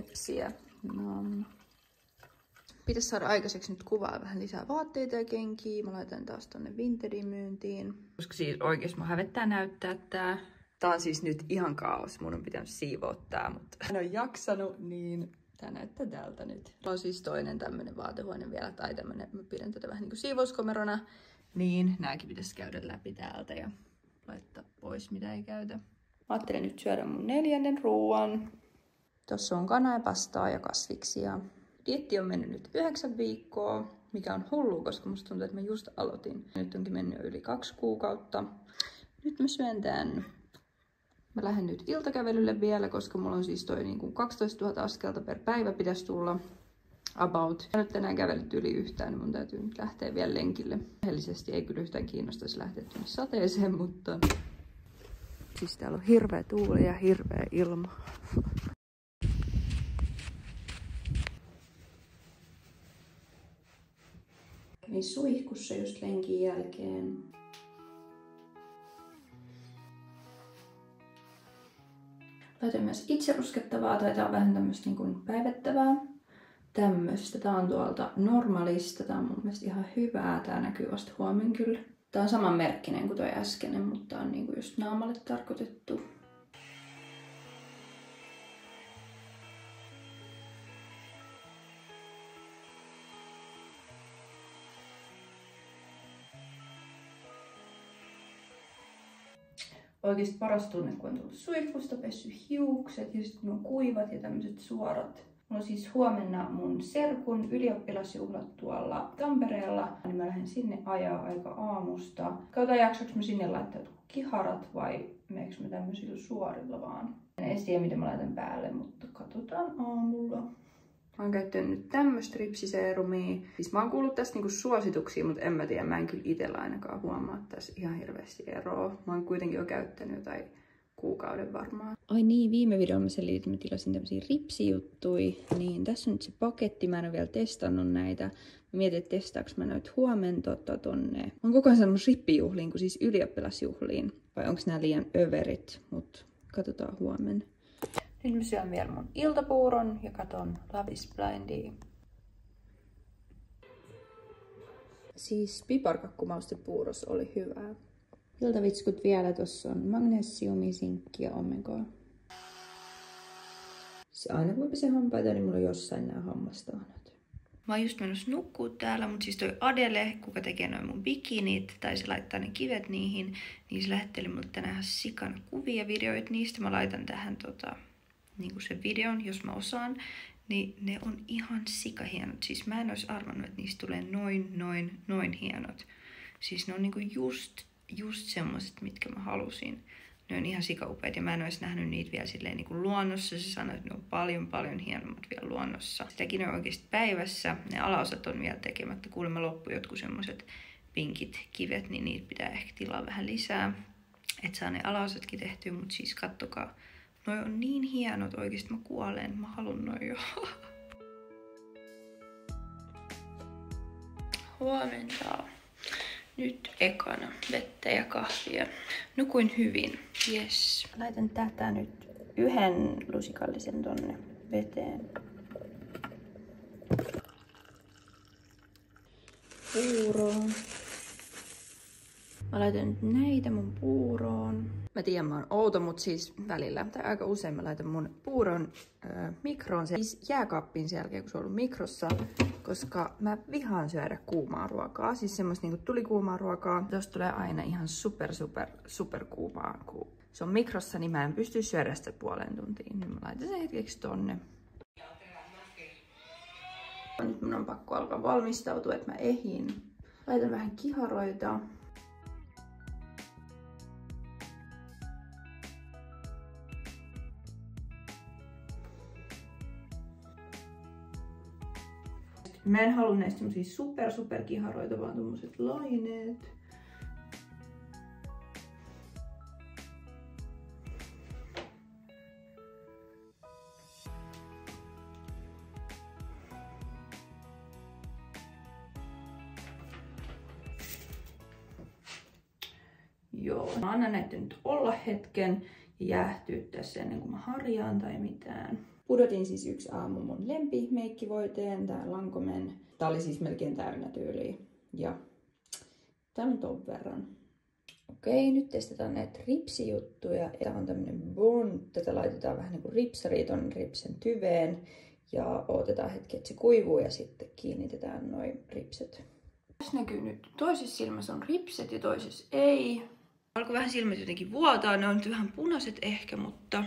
tepsiä. No. Pitäisi saada aikaiseksi nyt kuvaa vähän lisää vaatteita ja kenkiä. Mä laitan taas tonne Vinterin myyntiin. Koska siis oikeesti mä hävettää näyttää tää. Tää on siis nyt ihan kaos. Mun on pitänyt siivoa tää, mutta en ole jaksanut, niin tää näyttää tältä nyt. Tää on siis toinen tämmönen vaatehuone vielä, tai tämmönen, mä pidän tätä vähän niinku siivouskomerona. Niin nääkin pitäisi käydä läpi täältä ja laittaa pois mitä ei käytä. Mä ajattelin nyt syödä mun 4. ruoan. Tossa on kanaa ja pastaa ja kasviksia. Dieetti on mennyt nyt 9 viikkoa, mikä on hullu, koska musta tuntuu, että mä just aloitin. Nyt onkin mennyt yli 2 kuukautta. Nyt mä syön tän. Mä lähden nyt iltakävelylle vielä, koska mulla on siis toi niin kuin 12 000 askelta per päivä pitäisi tulla about. Mä nyt tänään kävellyt yli yhtään, niin mun täytyy nyt lähteä vielä lenkille. Rehellisesti ei kyllä yhtään kiinnostaisi lähteä tuonne sateeseen, mutta siis täällä on hirveä tuuli ja hirveä ilma. Kävin suihkussa just lenkin jälkeen. Laitoin myös itse ruskettavaa, tai tää on vähän tämmöstä niin kuin päivettävää. Tämmöstä. Tää on tuolta Normalista. Tää on mun mielestä ihan hyvää. Tää näkyy vasta huomenna kyllä. Tää on saman merkkinen kuin toi äskeinen, mutta tää on niinku just naamalle tarkoitettu. Oikeesti paras tunne, kun on tullut suihkusta, pessy hiukset ja sitten kun on kuivat ja tämmöiset suorat. Mulla on siis huomenna mun serkun ylioppilasjuhlat tuolla Tampereella, niin mä lähden sinne ajaa aika aamusta. Katsotaan jaksoks mä sinne laittaa kiharat vai meneekö mä tämmöisillä suorilla vaan. En tiedä mitä mä laitan päälle, mutta katsotaan aamulla. Mä oon käyttänyt nyt tämmöstä ripsiseerumia. Siis mä oon kuullut tästä niinku suosituksia, mutta en mä tiedä, mä en kyllä itellä ainakaan huomaa tässä ihan hirveästi eroa. Mä oon kuitenkin jo käyttänyt jotain kuukauden varmaan. Ai niin, viime videolla mä selitin, että mä tilasin tämmösiä ripsijuttui. Niin, tässä on nyt se paketti, mä en ole vielä testannut näitä. Mä mietin, että testaanko mä noita huomenna tonne. On koko ajan semmosia rippijuhliin kuin siis ylioppilasjuhliin. Vai onko nää liian överit, mut katsotaan huomenna. Nyt mä syön vielä mun iltapuuron ja katon Love is Blindia. Siis piparkakkumaustepuuros oli hyvää. Iltavitskut vielä, tossa on magnesiumi, sinkki ja omegaa. Siis aina kun mä pesen hampaita, niin mulla on jossain nää hammastaanat. Mä oon just menossa nukkuu täällä, mutta siis toi Adele, kuka tekee noin mun bikinit, tai se laittaa ne kivet niihin, niin se lähetteli mulle tänään ihan sikana kuvia, videoita niistä. Mä laitan tähän niinku sen videon, jos mä osaan, niin ne on ihan sikahienot. Siis mä en olisi arvannut, että niistä tulee noin hienot. Siis ne on niinku just semmoiset, mitkä mä halusin. Ne on ihan sikaupeat ja mä en olisi nähnyt niitä vielä silleen niinku luonnossa. Se sanoi, että ne on paljon hienommat vielä luonnossa. Sitäkin on oikeasti päivässä. Ne alaosat on vielä tekemättä. Kuulemma loppu jotkut semmoiset pinkit kivet, niin niitä pitää ehkä tilaa vähän lisää. Että saa ne alaosatkin tehtyä, mutta siis kattokaa. Noi on niin hienot, oikeesti mä kuolen. Mä haluun noin jo. Huomenta. Nyt ekana vettä ja kahvia. Nukuin hyvin. Yes. Laitan tätä nyt yhden lusikallisen tonne veteen. Puuroon. Mä laitan nyt näitä mun puuroon. Mä tiedän, mä oon outo, mutta siis välillä, tai aika usein mä laitan mun puuron mikroon, siis jääkaappiin sen jälkeen, kun se on ollut mikrossa, koska mä vihaan syödä kuumaa ruokaa, siis semmoista niinku tulikuumaa ruokaa. Tosta tulee aina ihan super kuumaa, kun se on mikrossa, niin mä en pysty syödä sitä puoleen tuntiin, niin mä laitan sen hetkeksi tonne. Nyt mun on pakko alkaa valmistautua, että mä ehin. Laitan vähän kiharoita. Mä en halua näistä semmosia super kiharoita, vaan tommoset laineet. Joo, mä annan näitä nyt olla hetken. jäähtyä tässä ennen kuin mä harjaan tai mitään. Pudotin siis yksi aamu mun lempimeikkivoiteen, tää Lancomen. Tää oli siis melkein täynnä tyyliin. Ja tää on ton verran. Okei, nyt testataan näitä ripsijuttuja. Tää on tämmönen Bond. Tätä laitetaan vähän niinku ripsariin ton ripsen tyveen. Ja odotetaan hetki, että se kuivuu ja sitten kiinnitetään noin ripset. Tässä näkyy nyt toisessa silmässä on ripset ja toisessa ei. Alkoi vähän silmät jotenkin vuotaa, ne on nyt vähän punaiset ehkä, mutta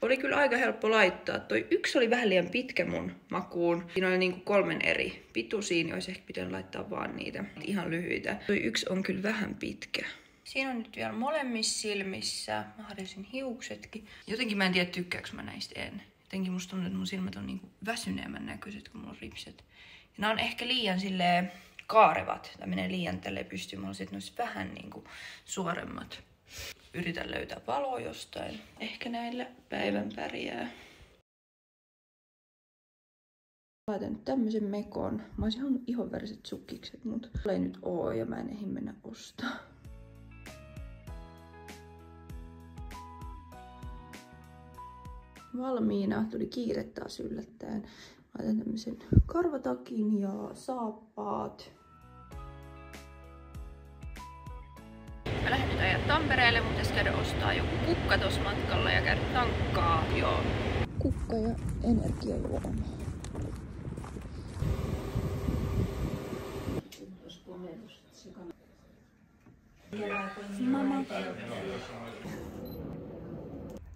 oli kyllä aika helppo laittaa. Toi yksi oli vähän liian pitkä mun makuun. Siinä oli niinku 3 eri pituisia, niin olisi ehkä pitänyt laittaa vaan niitä ihan lyhyitä. Toi yksi on kyllä vähän pitkä. Siinä on nyt vielä molemmissa silmissä. Mä harjasin hiuksetkin. Jotenkin mä en tiedä, tykkääkö mä näistä en. Jotenkin musta tuntuu, että mun silmät on niinku väsyneemmän näköiset, kun mulla on ripset. Ja nää on ehkä liian silleen kaarevat. Tää menee liian tälleen pystyyn. Mä haluaisin, että ne olisi vähän niinku suoremmat. Yritän löytää valoa jostain. Ehkä näillä päivän pärjää. Laitan nyt tämmösen mekon. Mä oisin halunnut ihonväriset sukkikset, mutta ei nyt oo ja mä en ehdi mennä ostaa. Valmiina. Tuli kiire taas yllättäen. Laitan tämmösen karvatakin ja saappaat. Mä lähden nyt ajaa Tampereelle, mutta jos käydä ostaa joku kukka tossa matkalla ja käydä tankkaa. Joo. Kukka ja energiajuoma. Mama.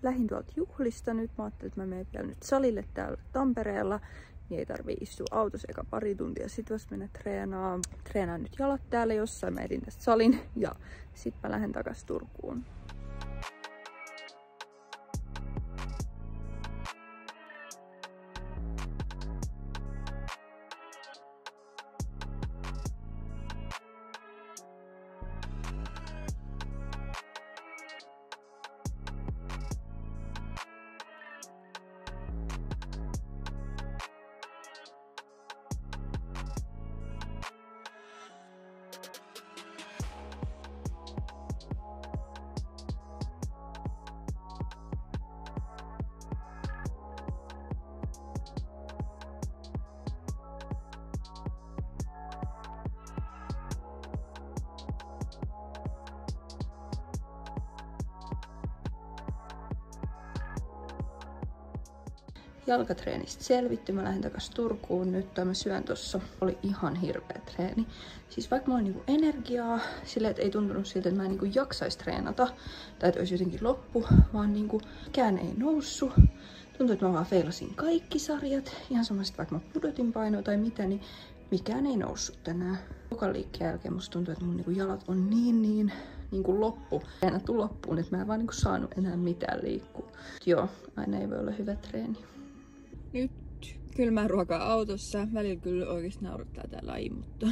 Lähdin tuolta juhlista nyt. Mä ajattelin, että mä menen vielä nyt salille täällä Tampereella. Niin ei tarvii istua autossa eka pari tuntia, sit vasta mennä treenaan. Treenaan nyt jalat täällä jossain, mä edin tästä salin ja sit mä lähden takas Turkuun. Jalkatreenistä selvitty, mä lähden takas Turkuun nyt, tai mä syön tossa. Oli ihan hirveä treeni. Siis vaikka mulla oli niinku energiaa, silleen, että ei tuntunut siltä, että mä en niinku jaksais treenata, tai että olisi jotenkin loppu, vaan niinku mikään ei noussut. Tuntui, että mä vaan feilasin kaikki sarjat, ihan samasta vaikka mä pudotin painoa tai mitä, niin mikään ei noussut tänään. Joka liikkeen jälkeen musta tuntuu, että mun niinku jalat on niin loppu. Treenattu loppuun, että mä en vaan niinku saanut enää mitään liikkua. Joo, aina ei voi olla hyvä treeni. Nyt kylmää ruokaa autossa. Välillä kyllä oikeesti naurattaa tää laji, mutta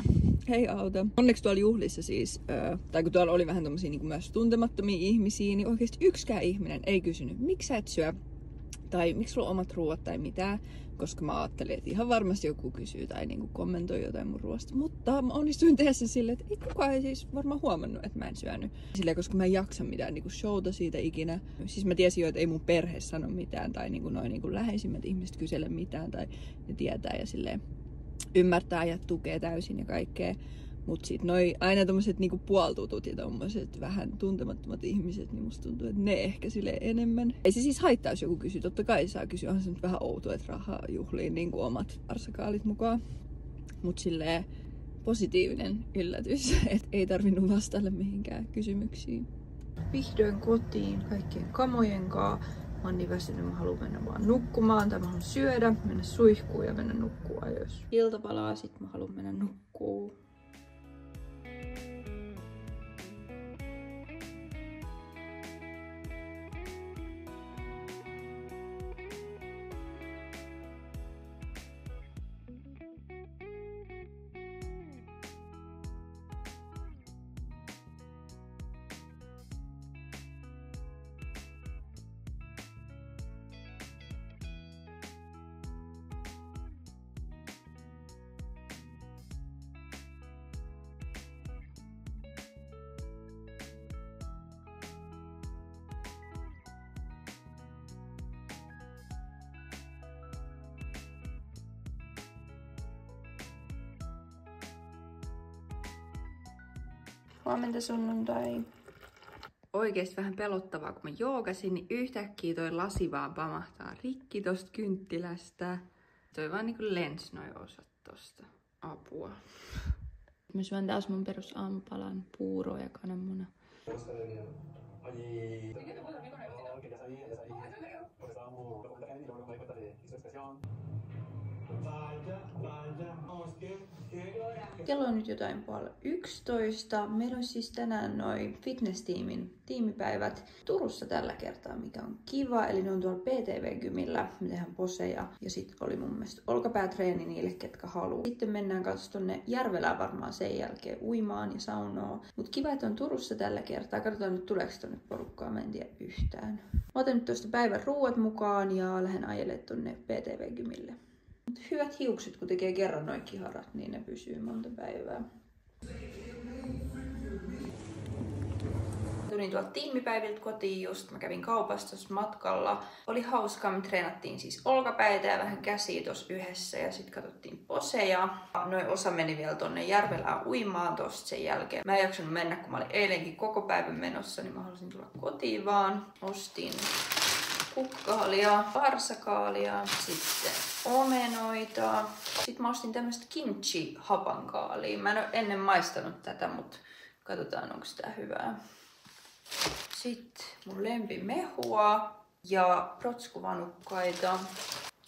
ei auta. Onneksi tuolla juhlissa siis, tai kun tuolla oli vähän tommosia niin myös tuntemattomia ihmisiä, niin oikeesti yksikään ihminen ei kysynyt, miksi sä et syö, tai miksi sulla on omat ruoat tai mitään, koska mä ajattelin, että ihan varmasti joku kysyy tai niinku kommentoi jotain mun ruoasta. Mutta mä onnistuin tehdä sen silleen, että ei kukaan ei siis varmaan huomannut, että mä en syönyt. Silleen, koska mä en jaksa mitään niinku showta siitä ikinä. Siis mä tiesin jo, että ei mun perhe sano mitään tai niinku noin niinku läheisimmät ihmiset kysele mitään tai ne tietää ja silleen ymmärtää ja tukee täysin ja kaikkea. Mut sit noi aina tommoset niinku puoltutut ja tommoset vähän tuntemattomat ihmiset, niin musta tuntuu, että ne ehkä silleen enemmän. Ei se siis haittaa, jos joku kysyy. Totta kai saa kysyä. Onhan se nyt vähän outoa, että rahaa juhliin niinku omat arsakaalit mukaan. Mut silleen positiivinen yllätys, että ei tarvinnut vastailla mihinkään kysymyksiin. Vihdoin kotiin kaikkien kamojen kaa. Mä oon niin väsynyt, mä haluan mennä vaan nukkumaan tai mä haluan syödä, mennä suihkuun ja mennä nukkua ajoissa. Ilta palaa, sit mä haluan mennä nukkuun. Huomenta sunnuntai. Oikeesti vähän pelottavaa, kun mä joogasin, niin yhtäkkiä toi lasi vaan pamahtaa rikki tosta kynttilästä. Toi vaan niinku lensi noi osat tosta. Apua. Mä syön taas mun perus aamupalan puuroa ja kananmuna. Kello on nyt jotain 10:30. Meillä on siis tänään noi fitness-tiimin tiimipäivät Turussa tällä kertaa, mikä on kiva. Eli ne on tuolla PTV-gymillä, me tehdään poseja. Ja sitten oli mun mielestä olkapäätreeni niille, ketkä haluaa. Sitten mennään kanssa tonne Järvelään varmaan sen jälkeen uimaan ja saunoon. Mut kiva, että on Turussa tällä kertaa. Katsotaan nyt tuleeko tonne porukkaa, mä en tiedä yhtään. Mä otan nyt tuosta päivän ruuat mukaan ja lähden ajelemaan tonne PTV-gymille. Hyvät hiukset, kun tekee kerran noin kiharat, niin ne pysyy monta päivää. Tulin tuolta tiimipäiviltä kotiin just. Mä kävin kaupassa matkalla. Oli hauskaa, me treenattiin siis olkapäitä ja vähän käsiä tossa yhdessä ja sitten katsottiin poseja. Noin osa meni vielä tonne Järvelään uimaan tosta sen jälkeen. Mä en jaksanut mennä, kun mä olin eilenkin koko päivän menossa, niin mä halusin tulla kotiin vaan. Ostin kukkaalia, varsakaalia, sitten omenoita. Sitten mä ostin tämmöstä kimchi-hapankaalia. Mä en ole ennen maistanut tätä, mutta katsotaan onko tää hyvää. Sitten mun lempimehua ja protskuvanukkaita.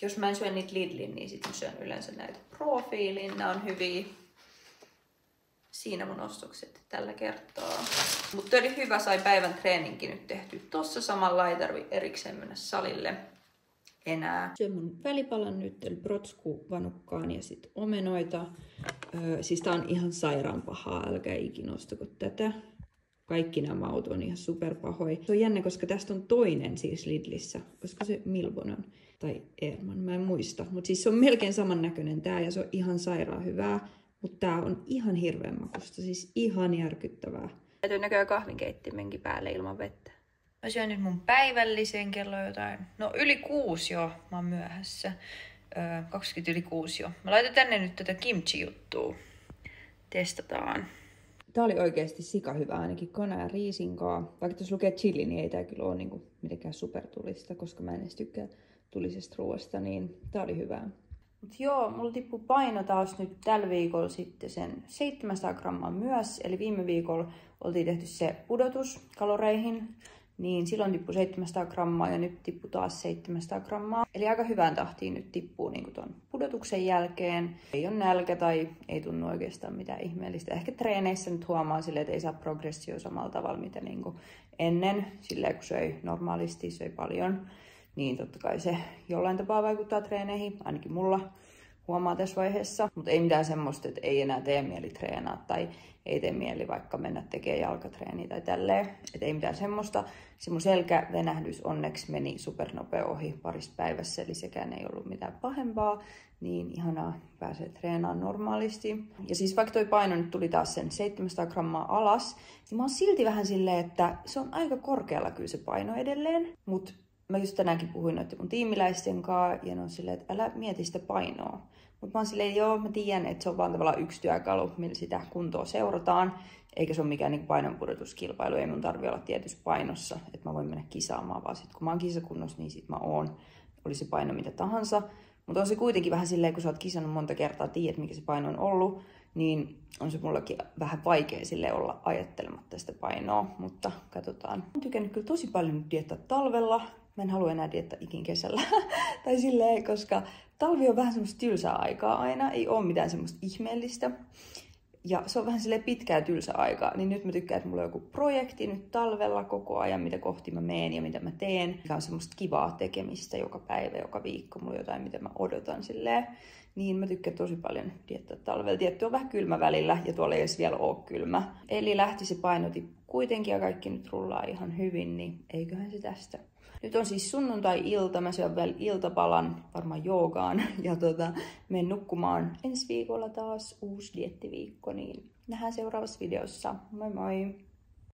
Jos mä en syö niitä Lidlin, niin sit mä syön yleensä näitä Profiilin. Nää on hyviä. Siinä mun ostokset tällä kertaa. Mutta oli hyvä, sai päivän treeninkin nyt tehty tossa samalla, ei tarvi erikseen mennä salille enää. Syön mun välipalan nyt, eli protskuvanukkaan ja sit omenoita. Siis tää on ihan sairaan pahaa, älkää ikinä ostako tätä. Kaikki nämä maut on ihan superpahoja. Se on jännä, koska tästä on toinen siis Lidlissä. Olisiko se Milbonon tai Erman, mä en muista. Mutta siis se on melkein samannäköinen tää ja se on ihan sairaan hyvää. Mutta tää on ihan hirveän makusta, siis ihan järkyttävää. Täytyy näköjään kahvinkeittimenkin päälle ilman vettä. Mä syön nyt mun päivällisen kello jotain. No yli 6 jo, mä oon myöhässä. 20 yli 6 jo. Mä laitan tänne nyt tätä kimchi-juttua. Testataan. Tää oli oikeesti sika hyvä, ainakin kana ja riisinkaa. Vaikka tuossa lukee chili, niin ei tää kyllä ole niinku mitenkään supertulista, koska mä en edes tykkää tulisesta ruoasta, niin tää oli hyvää. Mut joo, mulla tippui paino taas nyt tällä viikolla sitten sen 700 grammaa myös. Eli viime viikolla oltiin tehty se pudotus kaloreihin, niin silloin tippui 700 grammaa ja nyt tippui taas 700 grammaa. Eli aika hyvään tahtiin nyt tippuu niinku ton pudotuksen jälkeen. Ei ole nälkä tai ei tunnu oikeastaan mitään ihmeellistä. Ehkä treeneissä nyt huomaa silleen, että ei saa progressio samalla tavalla mitä niinku ennen. Silleen kun söi normaalisti, söi paljon. Niin totta kai se jollain tapaa vaikuttaa treeneihin, ainakin mulla huomaa tässä vaiheessa. Mutta ei mitään semmoista, että ei enää tee mieli treenaa tai ei tee mieli vaikka mennä tekemään jalkatreeniä tai tälleen. Että ei mitään semmoista. Se mun selkävenähdys onneksi meni supernopea ohi parissa päivässä, eli sekään ei ollut mitään pahempaa. Niin ihanaa pääsee treenaamaan normaalisti. Ja siis vaikka toi paino nyt tuli taas sen 700 grammaa alas, niin mä oon silti vähän silleen, että se on aika korkealla kyllä se paino edelleen. Mut mä just tänäänkin puhuin noiden mun tiimiläisten kanssa ja ne on silleen, että älä mieti sitä painoa. Mutta mä oon silleen, joo, mä tiedän, että se on vaan tavallaan yksi työkalu, millä sitä kuntoa seurataan. Eikä se ole mikään niin painonpudotuskilpailu, ei mun tarvi olla tietyssä painossa, että mä voin mennä kisaamaan, vaan sit kun mä oon kisakunnossa, niin sit mä oon. Oli se paino mitä tahansa. Mutta on se kuitenkin vähän silleen, kun sä oot kisannut monta kertaa, tiedät mikä se paino on ollut, niin on se mullakin vähän vaikea sille olla ajattelematta sitä painoa, mutta katsotaan. Mä oon tykännyt kyllä tosi paljon nyt diettaa talvella. Mä en halua enää diettaa ikin kesällä. Tai silleen, koska talvi on vähän semmoista tylsää aikaa aina. Ei oo mitään semmoista ihmeellistä. Ja se on vähän silleen pitkää tylsä aikaa. Niin nyt mä tykkään, että mulla on joku projekti nyt talvella koko ajan, mitä kohti mä meen ja mitä mä teen. Mikä on semmoista kivaa tekemistä joka päivä, joka viikko. Mulla on jotain, mitä mä odotan silleen. Niin mä tykkään tosi paljon diettaa talvella. Tietty on vähän kylmä välillä ja tuolla ei edes vielä oo kylmä. Eli lähti se painotippu kuitenkin ja kaikki nyt rullaa ihan hyvin, niin eiköhän se tästä. Nyt on siis sunnuntai-ilta, mä syön vielä iltapalan, varmaan joogaan ja menen nukkumaan. Ensi viikolla taas uusi diettiviikko, niin nähdään seuraavassa videossa. Moi moi!